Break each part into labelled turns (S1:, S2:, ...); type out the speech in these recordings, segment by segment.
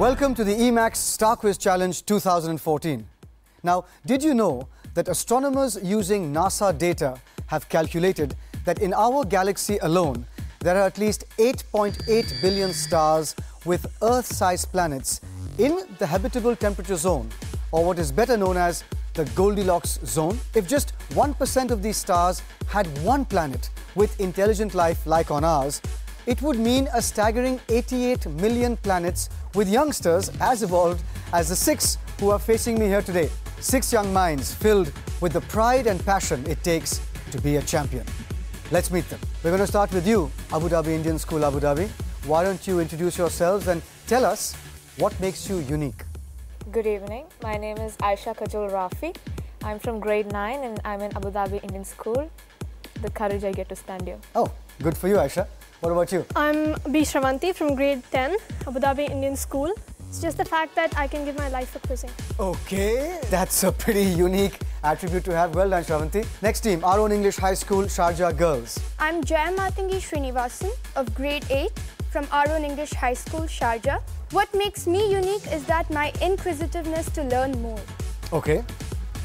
S1: Welcome to the EMAX Star Quiz Challenge 2014. Now, did you know that astronomers using NASA data have calculated that in our galaxy alone, there are at least 8.8 billion stars with Earth-sized planets in the habitable temperature zone, or what is better known as the Goldilocks zone? If just 1% of these stars had one planet with intelligent life like on ours, it would mean a staggering 88 million planets with youngsters as evolved as the 6 who are facing me here today. 6 young minds filled with the pride and passion it takes to be a champion. Let's meet them. We're going to start with you, Abu Dhabi Indian School, Abu Dhabi. Why don't you introduce yourselves and tell us what makes you unique?
S2: Good evening. My name is Aisha Kajol Rafi. I'm from grade 9 and I'm in Abu Dhabi Indian School. The courage I get to stand here.
S1: Oh, good for you, Aisha. What about you?
S3: I'm B. Shravanti from grade 10, Abu Dhabi Indian School. It's just the fact that I can give my life for quizzing.
S1: Okay, that's a pretty unique attribute to have. Well done, Shravanti. Next team, our own English High School, Sharjah Girls.
S4: I'm Jaya Matangi Srinivasan of grade 8 from our own English High School, Sharjah. What makes me unique is that my inquisitiveness to learn more.
S1: Okay,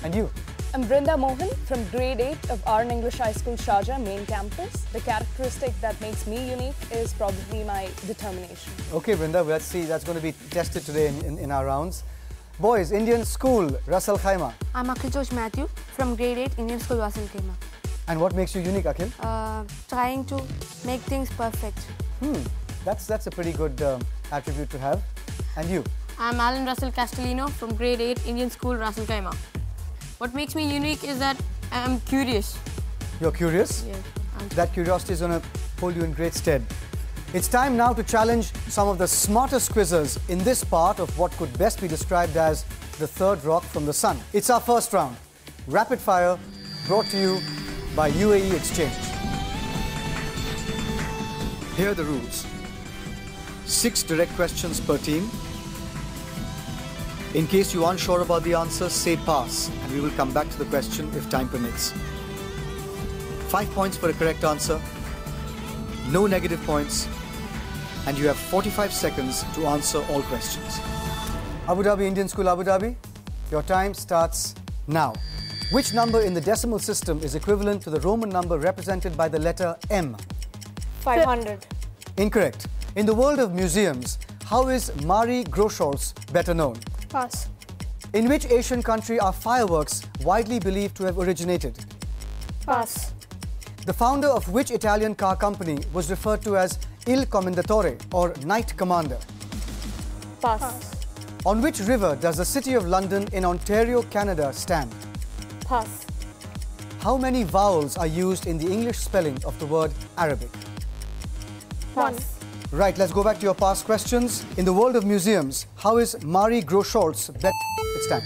S1: and you?
S5: I'm Brinda Mohan from grade 8 of Arun English High School, Sharjah, main campus. The characteristic that makes me unique is probably my determination.
S1: Okay, Brinda, let's see. That's going to be tested today in our rounds. Boys, Indian School, Russell Khaima.
S6: I'm Akhil Josh Matthew from grade 8, Indian School, Russell Khaima.
S1: And what makes you unique, Akhil?
S6: Trying to make things perfect.
S1: That's a pretty good attribute to have. And you?
S7: I'm Alan Russell Castellino from grade 8, Indian School, Russell Khaima. What makes me unique is that I'm curious.
S1: You're curious?
S7: Yes.
S1: That curiosity is going to hold you in great stead. It's time now to challenge some of the smartest quizzers in this part of what could best be described as the third rock from the sun. It's our first round. Rapid fire, brought to you by UAE Exchange. Here are the rules. 6 direct questions per team. In case you aren't sure about the answer, say pass, and we will come back to the question if time permits. 5 points for a correct answer, no negative points, and you have 45 seconds to answer all questions. Abu Dhabi Indian School, Abu Dhabi, your time starts now. Which number in the decimal system is equivalent to the Roman number represented by the letter M?
S2: 500.
S1: Incorrect. In the world of museums, how is Marie Gros better known?
S3: Pass.
S1: In which Asian country are fireworks widely believed to have originated?
S3: Pass.
S1: The founder of which Italian car company was referred to as Il Commendatore or Knight Commander?
S2: Pass.
S1: On which river does the City of London in Ontario, Canada stand?
S2: Pass.
S1: How many vowels are used in the English spelling of the word Arabic?
S2: Pass.
S1: Right, let's go back to your past questions. In the world of museums, how is Marie Gros better? It's time.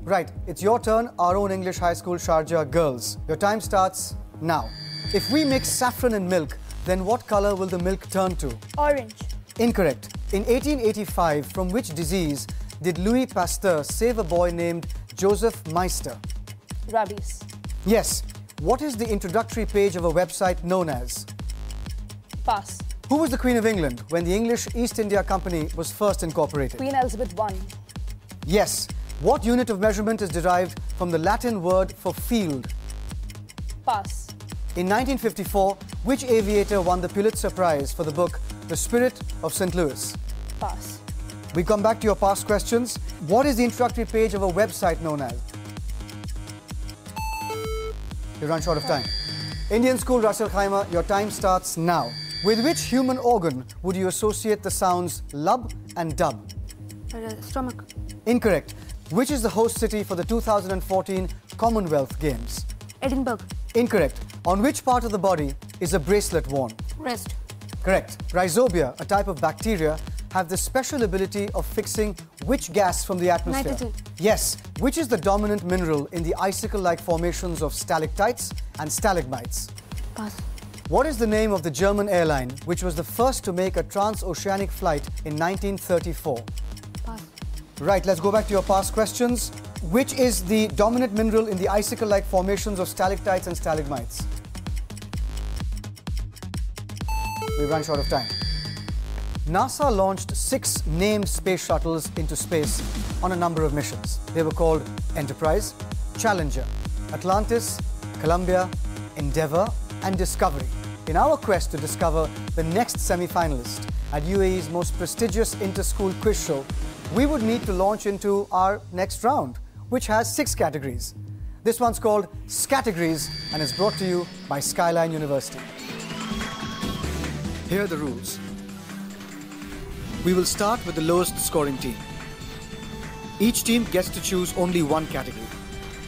S1: Right, it's your turn, our own English High School, Sharjah Girls. Your time starts now. If we mix saffron and milk, then what color will the milk turn to?
S4: Orange.
S1: Incorrect. In 1885, from which disease did Louis Pasteur save a boy named Joseph Meister?
S5: Rabies.
S1: Yes. What is the introductory page of a website known as?
S5: Pass.
S1: Who was the Queen of England when the English East India Company was first incorporated?
S5: Queen Elizabeth I.
S1: Yes. What unit of measurement is derived from the Latin word for field?
S5: Pass.
S1: In 1954, which aviator won the Pulitzer Prize for the book The Spirit of St. Louis?
S5: Pass.
S1: We come back to your past questions. What is the introductory page of a website known as? You run short of time. Indian School, Russell Khaima, your time starts now. With which human organ would you associate the sounds lub and dub?
S6: Stomach.
S1: Incorrect. Which is the host city for the 2014 Commonwealth Games?
S6: Edinburgh.
S1: Incorrect. On which part of the body is a bracelet worn?
S6: Wrist.
S1: Correct. Rhizobia, a type of bacteria, have the special ability of fixing which gas from the atmosphere?
S6: Nitrogen.
S1: Yes. Which is the dominant mineral in the icicle-like formations of stalactites and stalagmites?
S6: Pass.
S1: What is the name of the German airline which was the first to make a transoceanic flight in 1934?
S6: Pass.
S1: Right, let's go back to your past questions. Which is the dominant mineral in the icicle-like formations of stalactites and stalagmites? We've run short of time. NASA launched 6 named space shuttles into space on a number of missions. They were called Enterprise, Challenger, Atlantis, Columbia, Endeavour and Discovery. In our quest to discover the next semi-finalist at UAE's most prestigious inter-school quiz show, we would need to launch into our next round, which has 6 categories. This one's called Scategories and is brought to you by Skyline University. Here are the rules. We will start with the lowest scoring team. Each team gets to choose only one category.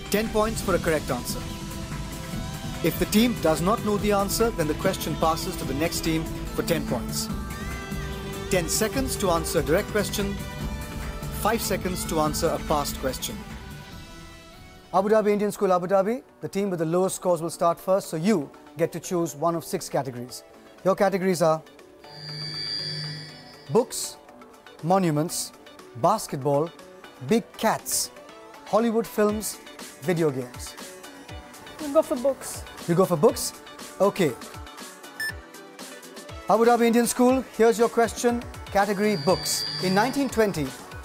S1: 10 points for a correct answer. If the team does not know the answer, then the question passes to the next team for 10 points. 10 seconds to answer a direct question, 5 seconds to answer a past question. Abu Dhabi Indian School Abu Dhabi, the team with the lowest scores will start first, so you get to choose one of 6 categories. Your categories are books, monuments, basketball, big cats, Hollywood films, video games.
S3: We'll go for books.
S1: You go for books? Okay. Abu Dhabi Indian School, here's your question. Category books. In 1920,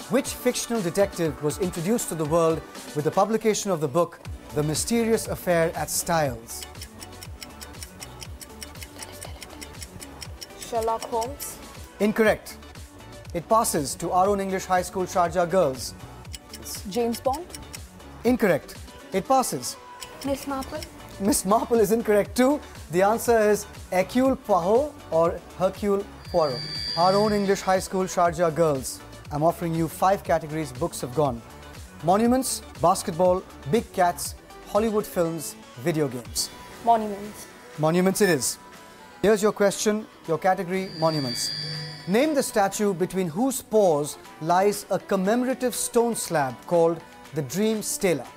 S1: which fictional detective was introduced to the world with the publication of the book The Mysterious Affair at Styles?
S2: Sherlock Holmes.
S1: Incorrect. It passes to our own English High School Sharjah girls.
S5: James Bond.
S1: Incorrect. It passes.
S6: Miss Marple.
S1: Miss Marple is incorrect too. The answer is Hercule Poirot or Hercule Poirot. Our own English High School Sharjah girls. I'm offering you 5 categories books have gone. Monuments, basketball, big cats, Hollywood films, video games.
S5: Monuments.
S1: Monuments it is. Here's your question, your category, monuments. Name the statue between whose paws lies a commemorative stone slab called the Dream Stela.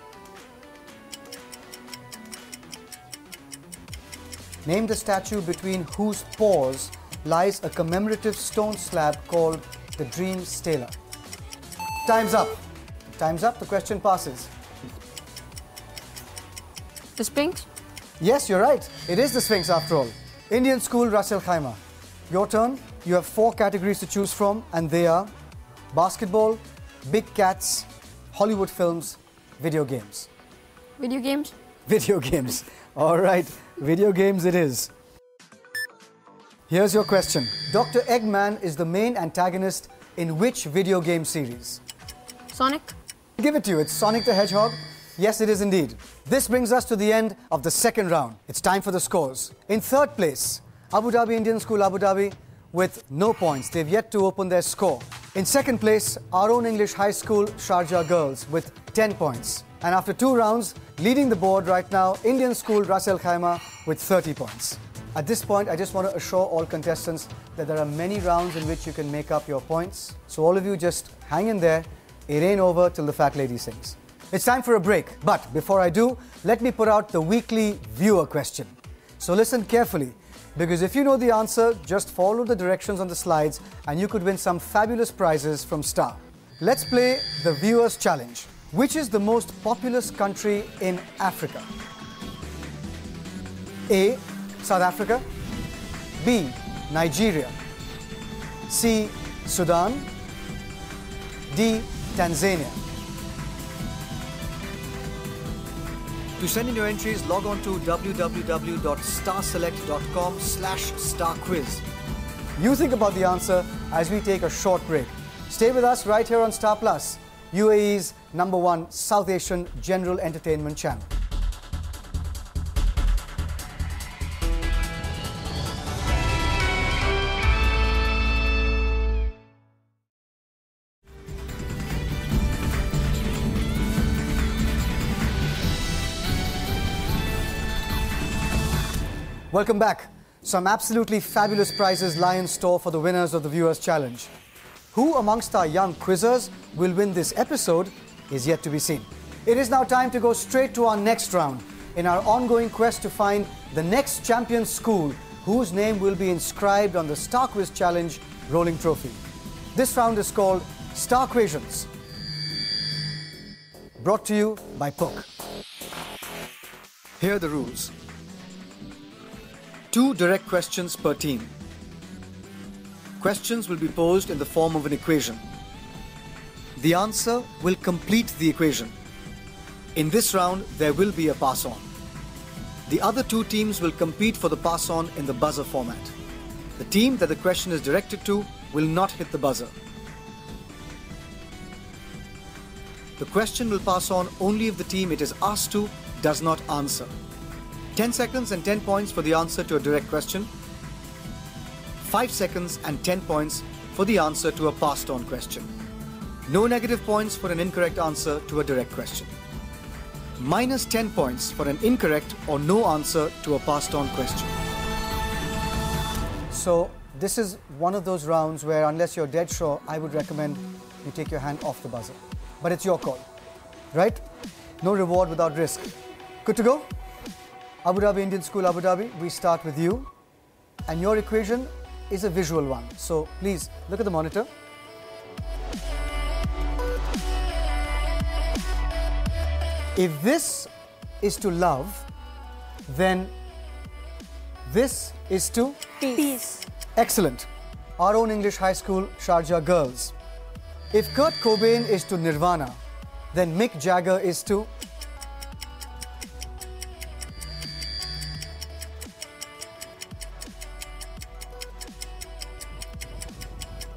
S1: Name the statue between whose paws lies a commemorative stone slab called the Dream Stela. Time's up. Time's up. The question passes.
S7: The Sphinx?
S1: Yes, you're right. It is the Sphinx after all. Indian School Ras Al Khaimah. Your turn. You have 4 categories to choose from and they are basketball, big cats, Hollywood films, video games.
S7: Video games?
S1: Video games. All right. Video games it is. Here's your question. Dr. Eggman is the main antagonist in which video game series?
S7: Sonic?
S1: Give it to you. It's Sonic the Hedgehog. Yes, it is indeed. This brings us to the end of the second round. It's time for the scores. In third place, Abu Dhabi Indian School Abu Dhabi with no points. They've yet to open their score. In second place, our own English High School Sharjah girls with 10 points. And after 2 rounds, leading the board right now, Indian School Ras Al Khaimah with 30 points. At this point, I just want to assure all contestants that there are many rounds in which you can make up your points. So all of you just hang in there. It ain't over till the fat lady sings. It's time for a break. But before I do, let me put out the weekly viewer question. So listen carefully, because if you know the answer, just follow the directions on the slides and you could win some fabulous prizes from Star. Let's play the viewers challenge. Which is the most populous country in Africa? A. South Africa. B. Nigeria. C. Sudan. D. Tanzania. To send in your entries, log on to www.starselect.com/starquiz. You think about the answer as we take a short break. Stay with us right here on Star Plus, UAE's #1 South Asian general entertainment channel. Welcome back. Some absolutely fabulous prizes lie in store for the winners of the Viewers Challenge. Who amongst our young quizzers will win this episode is yet to be seen. It is now time to go straight to our next round in our ongoing quest to find the next champion school whose name will be inscribed on the Star Quiz Challenge rolling trophy. This round is called Star Quations. Brought to you by Pook. Here are the rules. 2 direct questions per team. questions will be posed in the form of an equation. The answer will complete the equation. In this round, there will be a pass-on. The other two teams will compete for the pass-on in the buzzer format. The team that the question is directed to will not hit the buzzer. The question will pass on only if the team it is asked to does not answer. 10 seconds and 10 points for the answer to a direct question. 5 seconds and 10 points for the answer to a passed-on question. No negative points for an incorrect answer to a direct question. Minus 10 points for an incorrect or no answer to a passed-on question. So this is one of those rounds where, unless you're dead sure, I would recommend you take your hand off the buzzer. But it's your call, right? No reward without risk. Good to go? Abu Dhabi Indian School, Abu Dhabi, we start with you. And your equation is a visual one. So please look at the monitor. If this is to love, then this is to
S3: Peace.
S1: excellent. Our own English high school, Sharjah girls. If Kurt Cobain is to Nirvana, then Mick Jagger is to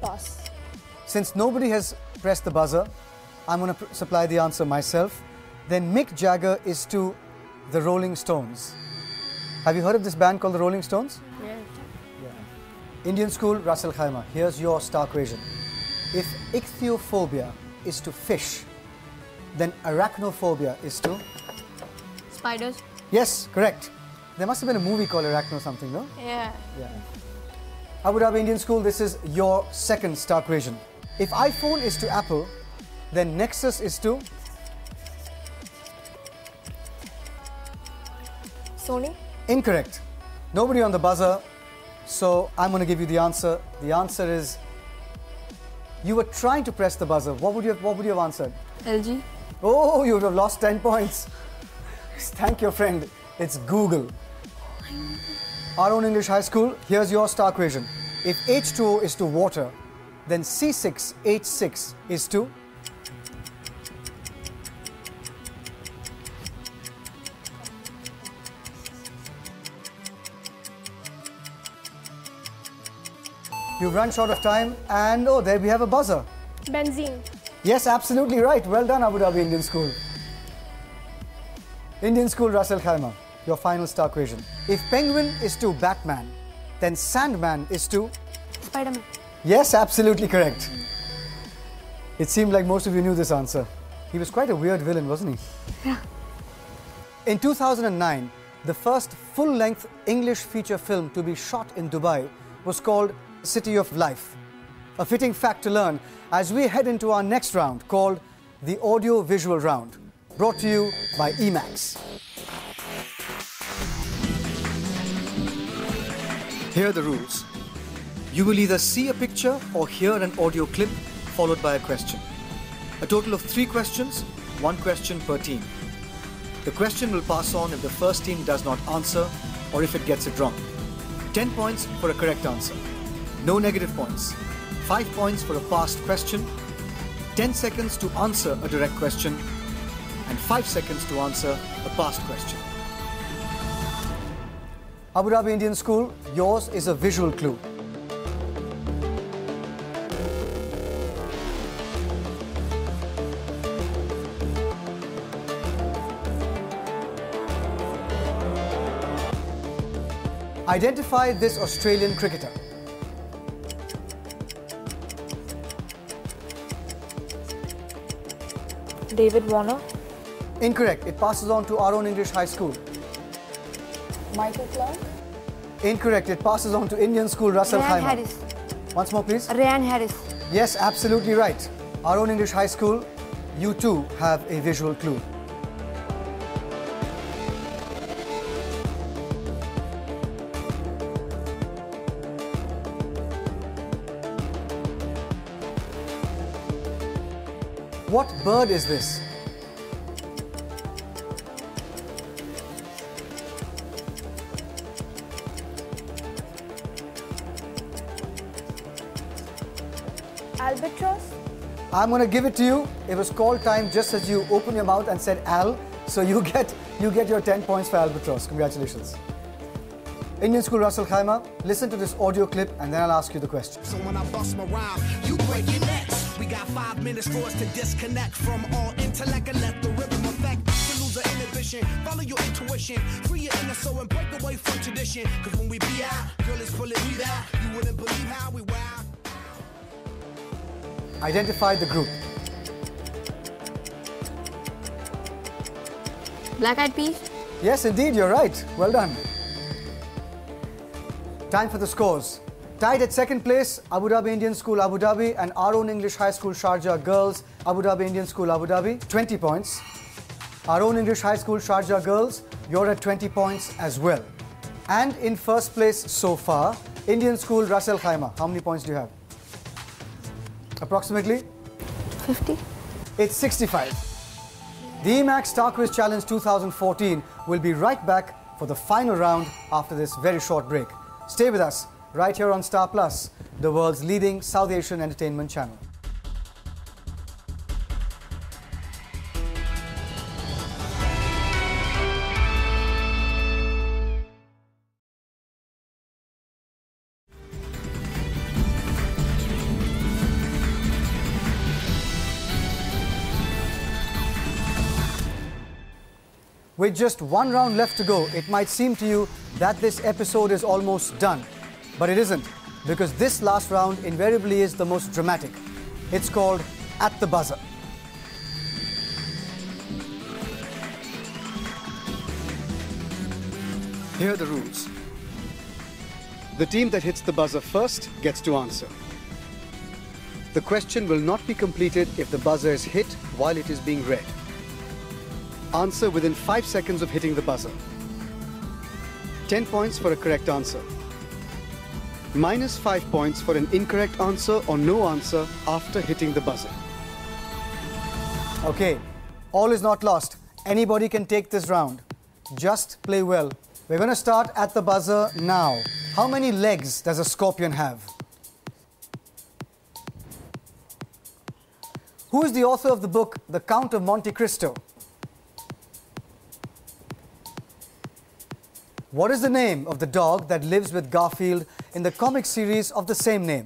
S5: Pass.
S1: Since nobody has pressed the buzzer, I'm going to supply the answer myself. Then Mick Jagger is to the Rolling Stones. Have you heard of this band called the Rolling Stones?
S7: Yeah.
S1: Indian School, Ras Al Khaimah. Here's your star equation. If ichthyophobia is to fish, then arachnophobia is to?
S7: Spiders.
S1: Yes, correct. There must have been a movie called Arachno something, no?
S7: Yeah.
S1: Abu Dhabi Indian School, this is your second star equation. If iPhone is to Apple, then Nexus is to?
S2: Sony?
S1: Incorrect. Nobody on the buzzer, so I'm going to give you the answer. The answer is, you were trying to press the buzzer. What would you have answered?
S7: LG.
S1: Oh, you would have lost 10 points. Thank your friend. It's Google. Our own English high school, here's your star equation. If H2O is to water, then C6H6 is to? You've run short of time, and oh, there we have a buzzer.
S3: Benzene.
S1: Yes, absolutely right. Well done, Abu Dhabi Indian School. Indian School, Ras Al Khaimah, your final star equation. If penguin is to Batman, then Sandman is to?
S6: Spider-Man.
S1: Yes, absolutely correct. It seemed like most of you knew this answer. He was quite a weird villain, wasn't he?
S6: Yeah.
S1: In 2009, the first full-length English feature film to be shot in Dubai was called City of Life. A fitting fact to learn as we head into our next round called the audio-visual round, brought to you by EMAX. Here are the rules. You will either see a picture or hear an audio clip followed by a question. A total of 3 questions, 1 question per team. The question will pass on if the first team does not answer or if it gets it wrong. 10 points for a correct answer. No negative points. 5 points for a passed question. 10 seconds to answer a direct question. And 5 seconds to answer a passed question. Abu Dhabi Indian School, yours is a visual clue. Identify this Australian cricketer.
S2: David Warner?
S1: Incorrect. It passes on to our own English high school.
S5: Michael Clark?
S1: Incorrect. It passes on to Indian School, Ras Al
S6: Ryan
S1: Khaimah.
S6: Harris.
S1: Once more, please.
S6: Ryan Harris.
S1: Yes, absolutely right. Our own English high school, you too have a visual clue. What bird is this?
S4: Albatross.
S1: I'm going to give it to you. It was call time just as you opened your mouth and said Al. So you get your 10 points for Albatross. Congratulations. Indian School Russell Khaimah, listen to this audio clip and then I'll ask you the question.
S8: So when I bust my rhyme, you break your necks. We got 5 minutes for us to disconnect from all intellect and let the rhythm affect. To lose the inhibition, follow your intuition, free your inner soul and break away from tradition. Cause when we be out, girl, it's pulling me out. You wouldn't believe how we wow.
S1: Identify the group.
S7: Black Eyed Peas.
S1: Yes, indeed, you're right. Well done. Time for the scores. Tied at second place, Abu Dhabi Indian School, Abu Dhabi, and our own English High School, Sharjah Girls, Abu Dhabi Indian School, Abu Dhabi, 20 points. Our own English High School, Sharjah Girls, you're at 20 points as well. And in first place so far, Indian School, Russell Khaimah. How many points do you have? Approximately?
S6: 50.
S1: It's 65. The EMAX Star Quiz Challenge 2014 will be right back for the final round after this very short break. Stay with us right here on Star Plus, the world's leading South Asian entertainment channel. With just one round left to go, it might seem to you that this episode is almost done. But it isn't, because this last round invariably is the most dramatic. It's called At the Buzzer. Here are the rules. The team that hits the buzzer first gets to answer. The question will not be completed if the buzzer is hit while it is being read. Answer within 5 seconds of hitting the buzzer. 10 points for a correct answer. Minus 5 points for an incorrect answer or no answer after hitting the buzzer. Okay, all is not lost. Anybody can take this round. Just play well. We're going to start at the buzzer now. How many legs does a scorpion have? Who is the author of the book The Count of Monte Cristo? What is the name of the dog that lives with Garfield in the comic series of the same name?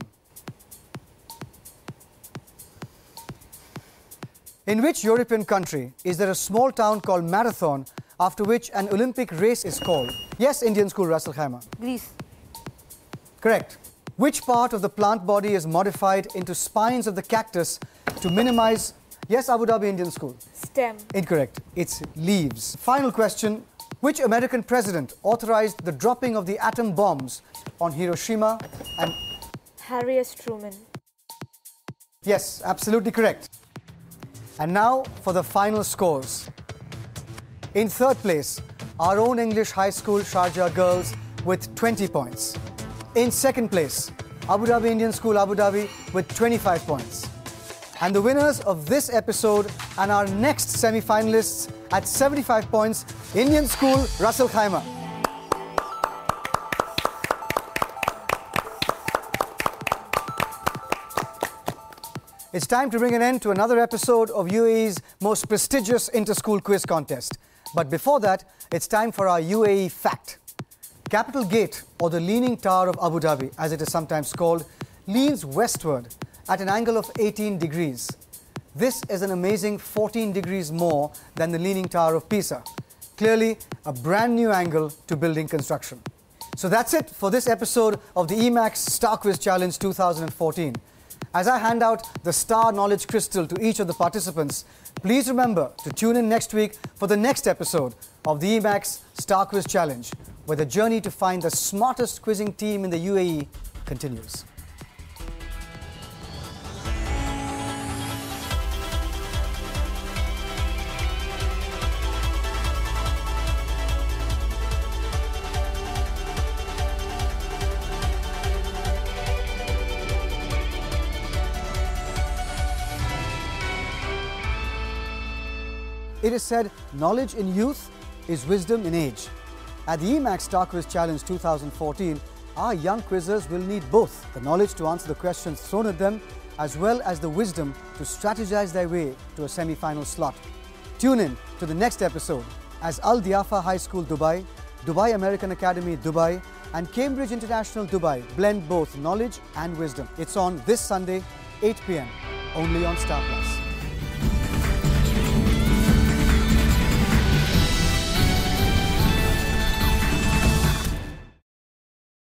S1: In which European country is there a small town called Marathon after which an Olympic race is called? Yes, Indian School, Russell Khaimah.
S6: Greece.
S1: Correct. Which part of the plant body is modified into spines of the cactus to minimize... Yes, Abu Dhabi Indian School.
S2: STEM.
S1: Incorrect. It's leaves. Final question. Which American president authorized the dropping of the atom bombs on Hiroshima and...
S2: Harry S. Truman.
S1: Yes, absolutely correct. And now for the final scores. In third place, our own English High School Sharjah Girls with 20 points. In second place, Abu Dhabi Indian School Abu Dhabi with 25 points. And the winners of this episode and our next semi-finalists at 75 points, Indian School Russell Khaimah. It's time to bring an end to another episode of UAE's most prestigious inter-school quiz contest. But before that, it's time for our UAE fact. Capital Gate, or the Leaning Tower of Abu Dhabi, as it is sometimes called, leans westward at an angle of 18 degrees. This is an amazing 14 degrees more than the Leaning Tower of Pisa. Clearly, a brand new angle to building construction. So that's it for this episode of the EMAX Star Quiz Challenge 2014. As I hand out the Star Knowledge Crystal to each of the participants, please remember to tune in next week for the next episode of the EMAX Star Quiz Challenge, where the journey to find the smartest quizzing team in the UAE continues. It is said, knowledge in youth is wisdom in age. At the EMAX Star Quiz Challenge 2014, our young quizzers will need both the knowledge to answer the questions thrown at them as well as the wisdom to strategize their way to a semi-final slot. Tune in to the next episode as Al Diafa High School Dubai, Dubai American Academy Dubai and Cambridge International Dubai blend both knowledge and wisdom. It's on this Sunday, 8 p.m. only on Star Plus.